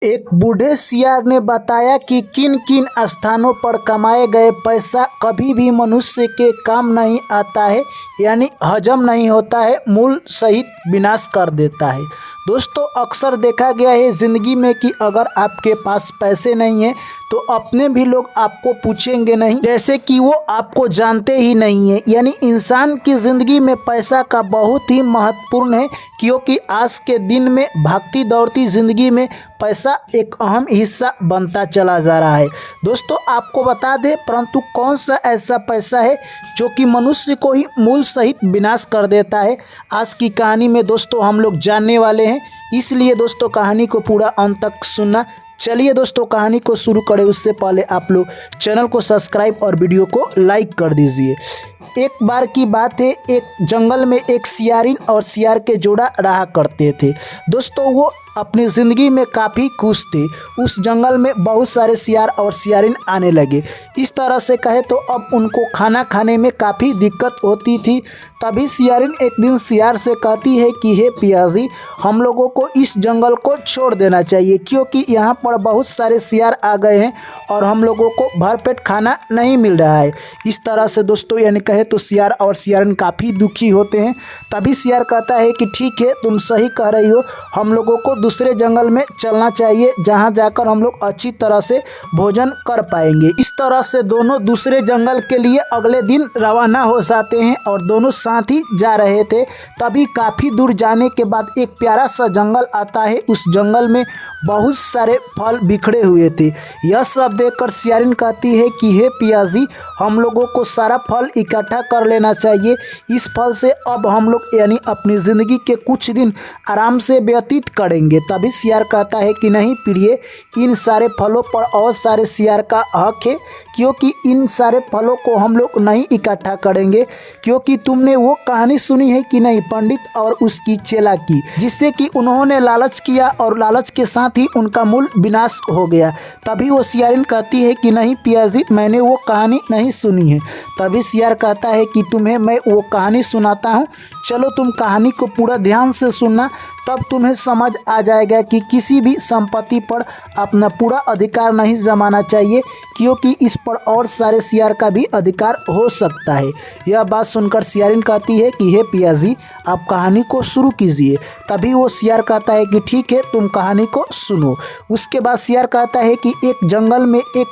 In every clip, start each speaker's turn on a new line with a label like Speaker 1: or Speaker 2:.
Speaker 1: एक बूढ़े सियार ने बताया कि किन किन स्थानों पर कमाए गए पैसा कभी भी मनुष्य के काम नहीं आता है, यानी हजम नहीं होता है, मूल सहित विनाश कर देता है। दोस्तों, अक्सर देखा गया है ज़िंदगी में कि अगर आपके पास पैसे नहीं हैं तो अपने भी लोग आपको पूछेंगे नहीं, जैसे कि वो आपको जानते ही नहीं है। यानी इंसान की ज़िंदगी में पैसा का बहुत ही महत्वपूर्ण है, क्योंकि आज के दिन में भागती दौड़ती ज़िंदगी में पैसा एक अहम हिस्सा बनता चला जा रहा है। दोस्तों, आपको बता दें, परंतु कौन सा ऐसा पैसा है जो कि मनुष्य को ही मूल सहित विनाश कर देता है, आज की कहानी में दोस्तों हम लोग जानने वाले हैं। इसलिए दोस्तों कहानी को पूरा अंत तक सुनना। चलिए दोस्तों, कहानी को शुरू करें उससे पहले आप लोग चैनल को सब्सक्राइब और वीडियो को लाइक कर दीजिए। एक बार की बात है, एक जंगल में एक सियारिन और सियार के जोड़ा रहा करते थे। दोस्तों, वो अपनी ज़िंदगी में काफ़ी खुश थे। उस जंगल में बहुत सारे सियार और सियारिन आने लगे। इस तरह से कहे तो अब उनको खाना खाने में काफ़ी दिक्कत होती थी। तभी सियारिन एक दिन सियार से कहती है कि हे पियाजी, हम लोगों को इस जंगल को छोड़ देना चाहिए, क्योंकि यहाँ पर बहुत सारे सियार आ गए हैं और हम लोगों को भरपेट खाना नहीं मिल रहा है। इस तरह से दोस्तों यानी कहे तो सियार और सियारिन काफ़ी दुखी होते हैं। तभी सियार कहता है कि ठीक है, तुम सही कह रही हो, हम लोगों को दूसरे जंगल में चलना चाहिए, जहाँ जाकर हम लोग अच्छी तरह से भोजन कर पाएंगे। इस तरह से दोनों दूसरे जंगल के लिए अगले दिन रवाना हो जाते हैं और दोनों साथ ही जा रहे थे। तभी काफ़ी दूर जाने के बाद एक प्यारा सा जंगल आता है। उस जंगल में बहुत सारे फल बिखरे हुए थे। यह सब देखकर सियारिन कहती है कि हे पियाजी, हम लोगों को सारा फल इकट्ठा कर लेना चाहिए। इस फल से अब हम लोग यानी अपनी ज़िंदगी के कुछ दिन आराम से व्यतीत करेंगे। तभी सियार कहता है कि नहीं प्रिय, इन सारे फलों पर और सारे सियार का हक है, क्योंकि इन सारे फलों को हम लोग नहीं इकट्ठा करेंगे, क्योंकि तुमने वो कहानी सुनी है कि नहीं, पंडित और उसकी चेला की, जिससे कि उन्होंने लालच किया और लालच के साथ ही उनका मूल विनाश हो गया। तभी वो सियारिन कहती है कि नहीं पियाजी, मैंने वो कहानी नहीं सुनी है। तभी सियार कहता है कि तुम्हें मैं वो कहानी सुनाता हूँ, चलो तुम कहानी को पूरा ध्यान से सुनना, तब तुम्हें समझ आ जाएगा कि किसी भी संपत्ति पर अपना पूरा अधिकार नहीं जमाना चाहिए, क्योंकि इस पर और सारे सियार का भी अधिकार हो सकता है। यह बात सुनकर सियारिन कहती है कि हे पियाजी, आप कहानी को शुरू कीजिए। तभी वो सियार कहता है कि ठीक है, तुम कहानी को सुनो। उसके बाद सियार कहता है कि एक जंगल में एक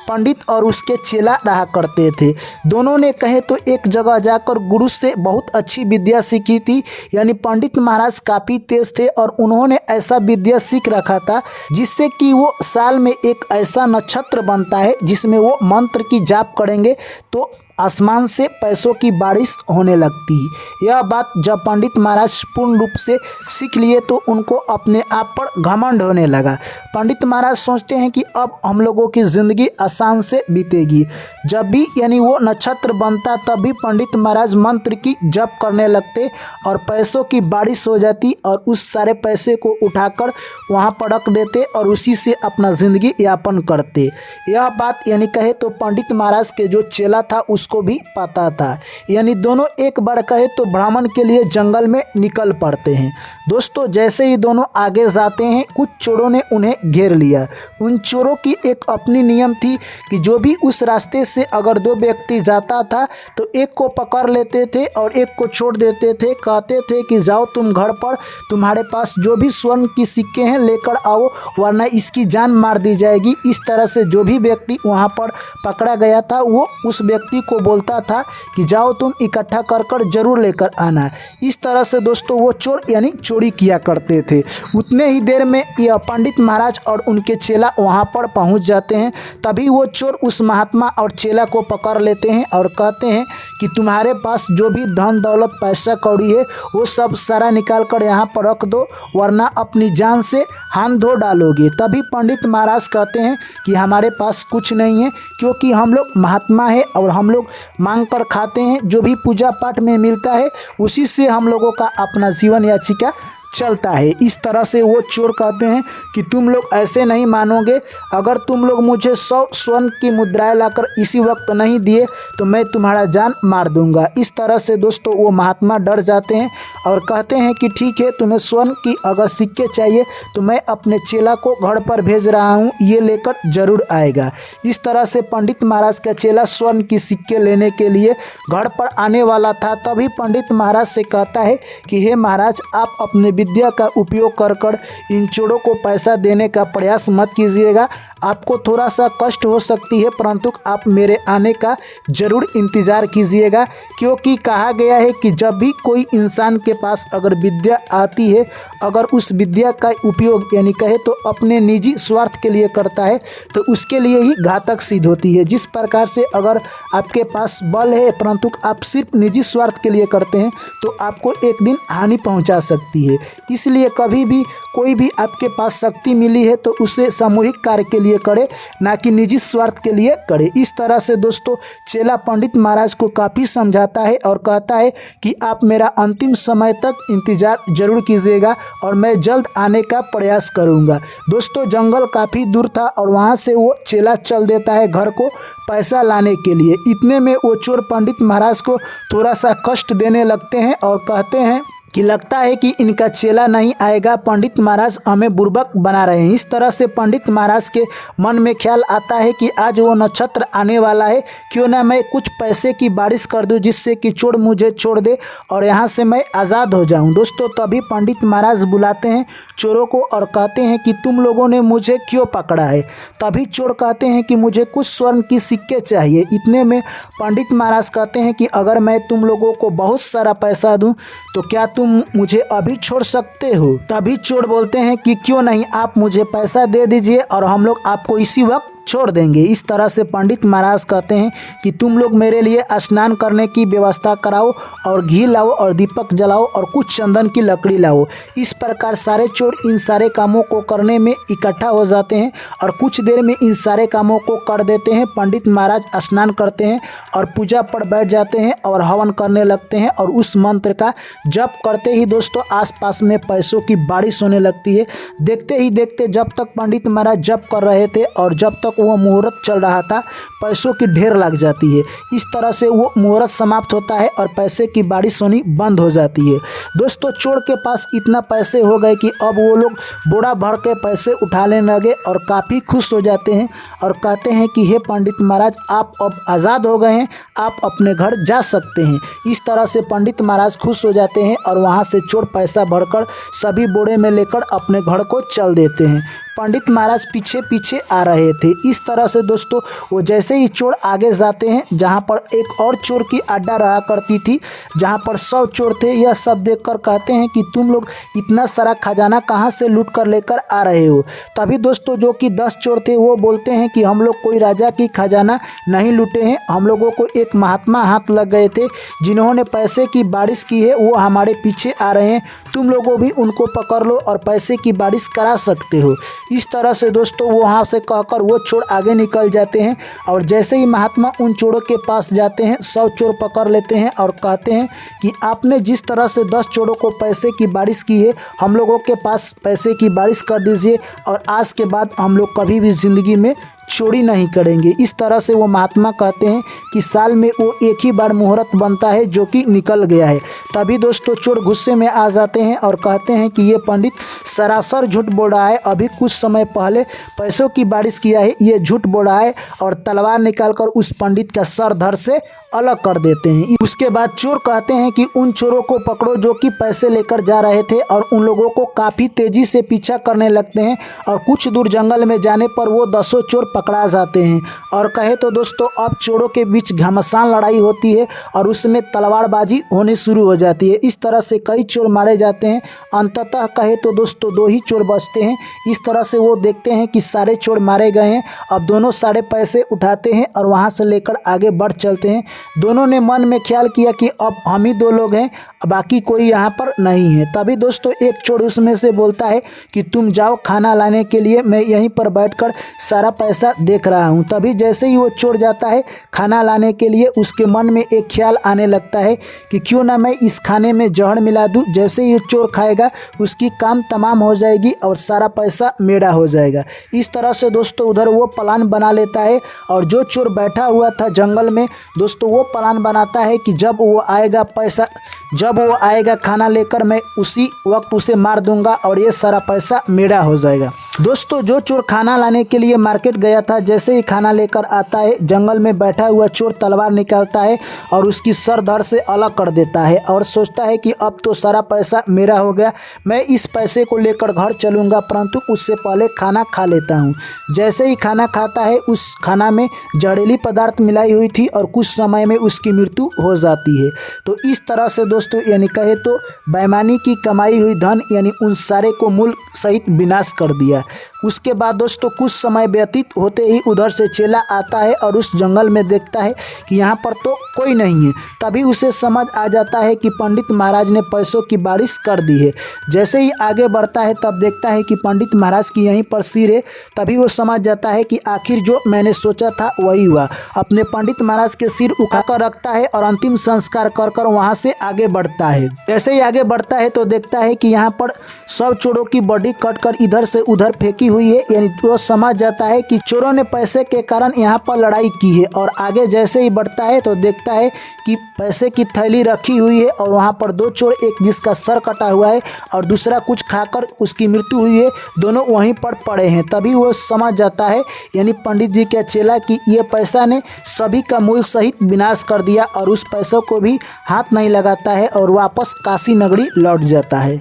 Speaker 1: पंडित और उसके चेला रहा करते थे। दोनों ने कहे तो एक जगह जाकर गुरु से बहुत अच्छी विद्या सीखी थी। यानी पंडित महाराज काफ़ी तेज थे और उन्होंने ऐसा विद्या सीख रखा था जिससे कि वो साल में एक ऐसा नक्षत्र बनता है जिसमें वो मंत्र की जाप करेंगे तो आसमान से पैसों की बारिश होने लगती है। यह बात जब पंडित महाराज पूर्ण रूप से सीख लिए तो उनको अपने आप पर घमंड होने लगा। पंडित महाराज सोचते हैं कि अब हम लोगों की ज़िंदगी आसान से बीतेगी। जब भी यानी वो नक्षत्र बनता तब भी पंडित महाराज मंत्र की जप करने लगते और पैसों की बारिश हो जाती और उस सारे पैसे को उठाकर वहाँ पर रख देते और उसी से अपना ज़िंदगी यापन करते। यह बात यानी कहे तो पंडित महाराज के जो चेला था उसको भी पता था। यानी दोनों एक बार कहे तो भ्रमण के लिए जंगल में निकल पड़ते हैं। दोस्तों, जैसे ही दोनों आगे जाते हैं, कुछ चोरों ने उन्हें घेर लिया। उन चोरों की एक अपनी नियम थी कि जो भी उस रास्ते से अगर दो व्यक्ति जाता था तो एक को पकड़ लेते थे और एक को छोड़ देते थे। कहते थे कि जाओ तुम घर पर, तुम्हारे पास जो भी स्वर्ण की सिक्के हैं लेकर आओ, वरना इसकी जान मार दी जाएगी। इस तरह से जो भी व्यक्ति वहाँ पर पकड़ा गया था वो उस व्यक्ति को बोलता था कि जाओ तुम इकट्ठा कर कर जरूर लेकर आना। इस तरह से दोस्तों वो चोर यानी चोरी किया करते थे। उतने ही देर में यह पंडित महाराज और उनके चेला वहां पर पहुंच जाते हैं। तभी वो चोर उस महात्मा और चेला को पकड़ लेते हैं और कहते हैं कि तुम्हारे पास जो भी धन दौलत पैसा कौड़ी है वो सब सारा निकाल कर यहाँ पर रख दो, वरना अपनी जान से हाथ धो डालोगे। तभी पंडित महाराज कहते हैं कि हमारे पास कुछ नहीं है, क्योंकि हम लोग महात्मा है और हम लोग मांग कर खाते हैं, जो भी पूजा पाठ में मिलता है उसी से हम लोगों का अपना जीवन याचिका चलता है। इस तरह से वो चोर कहते हैं कि तुम लोग ऐसे नहीं मानोगे, अगर तुम लोग मुझे 100 स्वर्ण की मुद्राएं लाकर इसी वक्त नहीं दिए तो मैं तुम्हारा जान मार दूंगा। इस तरह से दोस्तों वो महात्मा डर जाते हैं और कहते हैं कि ठीक है, तुम्हें स्वर्ण की अगर सिक्के चाहिए तो मैं अपने चेला को घर पर भेज रहा हूँ, ये लेकर जरूर आएगा। इस तरह से पंडित महाराज का चेला स्वर्ण की सिक्के लेने के लिए घर पर आने वाला था। तभी पंडित महाराज से कहता है कि हे महाराज, आप अपने विद्या का उपयोग कर इन चोरों को पैसा देने का प्रयास मत कीजिएगा। आपको थोड़ा सा कष्ट हो सकती है, परंतु आप मेरे आने का ज़रूर इंतज़ार कीजिएगा, क्योंकि कहा गया है कि जब भी कोई इंसान के पास अगर विद्या आती है, अगर उस विद्या का उपयोग यानी कहे तो अपने निजी स्वार्थ के लिए करता है तो उसके लिए ही घातक सिद्ध होती है। जिस प्रकार से अगर आपके पास बल है परंतु आप सिर्फ निजी स्वार्थ के लिए करते हैं तो आपको एक दिन हानि पहुंचा सकती है। इसलिए कभी भी कोई भी आपके पास शक्ति मिली है तो उसे सामूहिक कार्य के लिए करे, ना कि निजी स्वार्थ के लिए करे। इस तरह से दोस्तों चेला पंडित महाराज को काफ़ी समझाता है और कहता है कि आप मेरा अंतिम समय तक इंतज़ार जरूर कीजिएगा और मैं जल्द आने का प्रयास करूंगा। दोस्तों जंगल काफ़ी दूर था और वहां से वो चेला चल देता है घर को पैसा लाने के लिए। इतने में वो चोर पंडित महाराज को थोड़ा सा कष्ट देने लगते हैं और कहते हैं कि लगता है कि इनका चेला नहीं आएगा, पंडित महाराज हमें बुर्बक बना रहे हैं। इस तरह से पंडित महाराज के मन में ख्याल आता है कि आज वो नक्षत्र आने वाला है, क्यों ना मैं कुछ पैसे की बारिश कर दूं जिससे कि चोर मुझे छोड़ दे और यहाँ से मैं आज़ाद हो जाऊँ। दोस्तों तभी पंडित महाराज बुलाते हैं चोरों को और कहते हैं कि तुम लोगों ने मुझे क्यों पकड़ा है। तभी चोर कहते हैं कि मुझे कुछ स्वर्ण की सिक्के चाहिए। इतने में पंडित महाराज कहते हैं कि अगर मैं तुम लोगों को बहुत सारा पैसा दूँ तो क्या तुम मुझे अभी छोड़ सकते हो। तभी चोर बोलते हैं कि क्यों नहीं, आप मुझे पैसा दे दीजिए और हम लोग आपको इसी वक्त छोड़ देंगे। इस तरह से पंडित महाराज कहते हैं कि तुम लोग मेरे लिए स्नान करने की व्यवस्था कराओ और घी लाओ और दीपक जलाओ और कुछ चंदन की लकड़ी लाओ। इस प्रकार सारे चोर इन सारे कामों को करने में इकट्ठा हो जाते हैं और कुछ देर में इन सारे कामों को कर देते हैं। पंडित महाराज स्नान करते हैं और पूजा पर बैठ जाते हैं और हवन करने लगते हैं और उस मंत्र का जप करते ही दोस्तों आसपास में पैसों की बारिश होने लगती है। देखते ही देखते जब तक पंडित महाराज जप कर रहे थे और जब तक वो मुहूर्त चल रहा था, पैसों की ढेर लग जाती है। इस तरह से वो मुहूर्त समाप्त होता है और पैसे की बारिश होनी बंद हो जाती है। दोस्तों चोर के पास इतना पैसे हो गए कि अब वो लोग बोरा भर के पैसे उठाने लगे और काफ़ी खुश हो जाते हैं और कहते हैं कि हे पंडित महाराज, आप अब आज़ाद हो गए हैं, आप अपने घर जा सकते हैं। इस तरह से पंडित महाराज खुश हो जाते हैं और वहाँ से चोर पैसा भरकर सभी बोरे में लेकर अपने घर को चल देते हैं। पंडित महाराज पीछे पीछे आ रहे थे। इस तरह से दोस्तों वो जैसे ही चोर आगे जाते हैं, जहां पर एक और चोर की अड्डा रहा करती थी जहां पर 100 चोर थे, यह सब देखकर कहते हैं कि तुम लोग इतना सारा खजाना कहां से लूट कर लेकर आ रहे हो। तभी दोस्तों जो कि 10 चोर थे वो बोलते हैं कि हम लोग कोई राजा की खजाना नहीं लूटे हैं, हम लोगों को एक महात्मा हाथ लग गए थे जिन्होंने पैसे की बारिश की है, वो हमारे पीछे आ रहे हैं, तुम लोगों भी उनको पकड़ लो और पैसे की बारिश करा सकते हो। इस तरह से दोस्तों वहाँ से कहकर वो चोर आगे निकल जाते हैं और जैसे ही महात्मा उन चोरों के पास जाते हैं 100 चोर पकड़ लेते हैं और कहते हैं कि आपने जिस तरह से 10 चोरों को पैसे की बारिश की है, हम लोगों के पास पैसे की बारिश कर दीजिए और आज के बाद हम लोग कभी भी ज़िंदगी में चोरी नहीं करेंगे। इस तरह से वो महात्मा कहते हैं कि साल में वो एक ही बार मुहूर्त बनता है जो कि निकल गया है। तभी दोस्तों चोर गुस्से में आ जाते हैं और कहते हैं कि ये पंडित सरासर झूठ बोल रहा है, अभी कुछ समय पहले पैसों की बारिश किया है, ये झूठ बोल रहा है, और तलवार निकालकर उस पंडित का सर धड़ से अलग कर देते हैं। उसके बाद चोर कहते हैं कि उन चोरों को पकड़ो जो कि पैसे लेकर जा रहे थे और उन लोगों को काफ़ी तेज़ी से पीछा करने लगते हैं और कुछ दूर जंगल में जाने पर वो 10 चोर पकड़ा जाते हैं। और कहे तो दोस्तों अब चोरों के बीच घमासान लड़ाई होती है और उसमें तलवारबाजी होनी शुरू हो जाती है। इस तरह से कई चोर मारे जाते हैं, अंततः कहे तो दोस्तों 2 ही चोर बचते हैं। इस तरह से वो देखते हैं कि सारे चोर मारे गए हैं, अब दोनों सारे पैसे उठाते हैं और वहाँ से लेकर आगे बढ़ चलते हैं। दोनों ने मन में ख्याल किया कि अब हम ही 2 लोग हैं, बाकी कोई यहाँ पर नहीं है। तभी दोस्तों एक चोर उसमें से बोलता है कि तुम जाओ खाना लाने के लिए, मैं यहीं पर बैठकर सारा पैसा देख रहा हूँ। तभी जैसे ही वो चोर जाता है खाना लाने के लिए, उसके मन में एक ख्याल आने लगता है कि क्यों ना मैं इस खाने में जहर मिला दूँ, जैसे ही चोर खाएगा उसकी काम तमाम हो जाएगी और सारा पैसा मेरा हो जाएगा। इस तरह से दोस्तों उधर वो प्लान बना लेता है और जो चोर बैठा हुआ था जंगल में दोस्तों वो प्लान बनाता है कि जब वो आएगा पैसा जब वो आएगा खाना लेकर मैं उसी वक्त उसे मार दूंगा और ये सारा पैसा मेरा हो जाएगा। दोस्तों, जो चोर खाना लाने के लिए मार्केट गया था, जैसे ही खाना लेकर आता है, जंगल में बैठा हुआ चोर तलवार निकालता है और उसकी सर धड़ से अलग कर देता है और सोचता है कि अब तो सारा पैसा मेरा हो गया, मैं इस पैसे को लेकर घर चलूँगा, परंतु उससे पहले खाना खा लेता हूँ। जैसे ही खाना खाता है, उस खाना में जहरीली पदार्थ मिलाई हुई थी और कुछ समय में उसकी मृत्यु हो जाती है। तो इस तरह से दोस्तों यानी कहे तो बेईमानी की कमाई हुई धन यानी उन सारे को मूल सहित विनाश कर दिया। उसके बाद दोस्तों कुछ समय व्यतीत होते ही उधर से चेला आता है और उस जंगल में देखता है कि यहाँ पर तो कोई नहीं है। तभी उसे समझ आ जाता है कि पंडित महाराज ने पैसों की बारिश कर दी है। जैसे ही आगे बढ़ता है तब देखता है कि पंडित महाराज की यहीं पर सिर है। तभी वो समझ जाता है कि आखिर जो मैंने सोचा था वही हुआ। अपने पंडित महाराज के सिर उठाकर रखता है और अंतिम संस्कार कर कर वहाँ से आगे बढ़ता है। जैसे ही आगे बढ़ता है तो देखता है कि यहाँ पर सब चोरों की बॉडी कटकर इधर से उधर फेंकी हुई है। यानी वो समझ जाता है कि चोरों ने पैसे के कारण यहाँ पर लड़ाई की है। और आगे जैसे ही बढ़ता है तो देखता है कि पैसे की थैली रखी हुई है और वहाँ पर दो चोर, एक जिसका सर कटा हुआ है और दूसरा कुछ खाकर उसकी मृत्यु हुई है, दोनों वहीं पर पड़े हैं। तभी वो समझ जाता है यानी पंडित जी के चेला कि ये पैसा ने सभी का मूल सहित विनाश कर दिया और उस पैसों को भी हाथ नहीं लगाता है और वापस काशी नगरी लौट जाता है।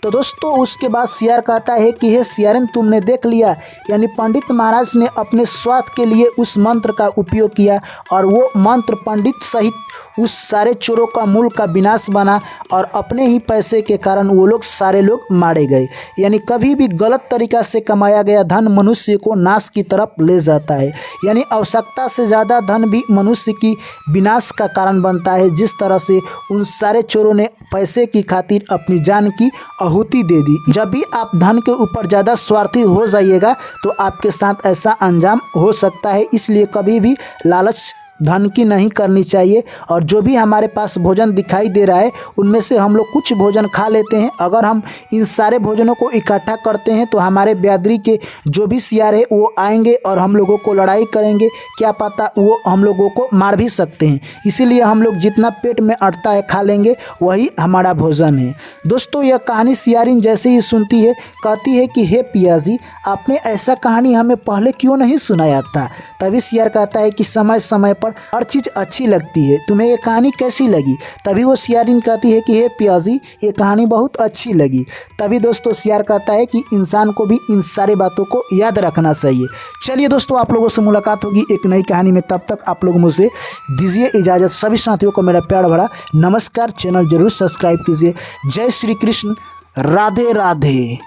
Speaker 1: तो दोस्तों उसके बाद सियार कहता है कि हे सियारिन, तुमने देख लिया, यानी पंडित महाराज ने अपने स्वार्थ के लिए उस मंत्र का उपयोग किया और वो मंत्र पंडित सहित उस सारे चोरों का मूल का विनाश बना और अपने ही पैसे के कारण वो लोग सारे लोग मारे गए। यानी कभी भी गलत तरीका से कमाया गया धन मनुष्य को नाश की तरफ ले जाता है। यानी आवश्यकता से ज़्यादा धन भी मनुष्य की विनाश का कारण बनता है। जिस तरह से उन सारे चोरों ने पैसे की खातिर अपनी जान की आहुति दे दी। जब भी आप धन के ऊपर ज़्यादा स्वार्थी हो जाइएगा तो आपके साथ ऐसा अंजाम हो सकता है। इसलिए कभी भी लालच धन की नहीं करनी चाहिए। और जो भी हमारे पास भोजन दिखाई दे रहा है उनमें से हम लोग कुछ भोजन खा लेते हैं। अगर हम इन सारे भोजनों को इकट्ठा करते हैं तो हमारे बिरादरी के जो भी सियार है वो आएंगे और हम लोगों को लड़ाई करेंगे, क्या पता वो हम लोगों को मार भी सकते हैं। इसीलिए हम लोग जितना पेट में अटता है खा लेंगे, वही हमारा भोजन है। दोस्तों यह कहानी सियारिन जैसे ही सुनती है कहती है कि हे पिया जी, आपने ऐसा कहानी हमें पहले क्यों नहीं सुनाया था। तभी सियार कहता है कि समय समय पर हर चीज़ अच्छी लगती है, तुम्हें ये कहानी कैसी लगी। तभी वो सियारिन कहती है कि हे पियाजी, ये कहानी बहुत अच्छी लगी। तभी दोस्तों सियार कहता है कि इंसान को भी इन सारी बातों को याद रखना चाहिए। चलिए दोस्तों, आप लोगों से मुलाकात होगी एक नई कहानी में। तब तक आप लोग मुझे दीजिए इजाज़त। सभी साथियों को मेरा प्यार भरा नमस्कार। चैनल जरूर सब्सक्राइब कीजिए। जय श्री कृष्ण, राधे राधे।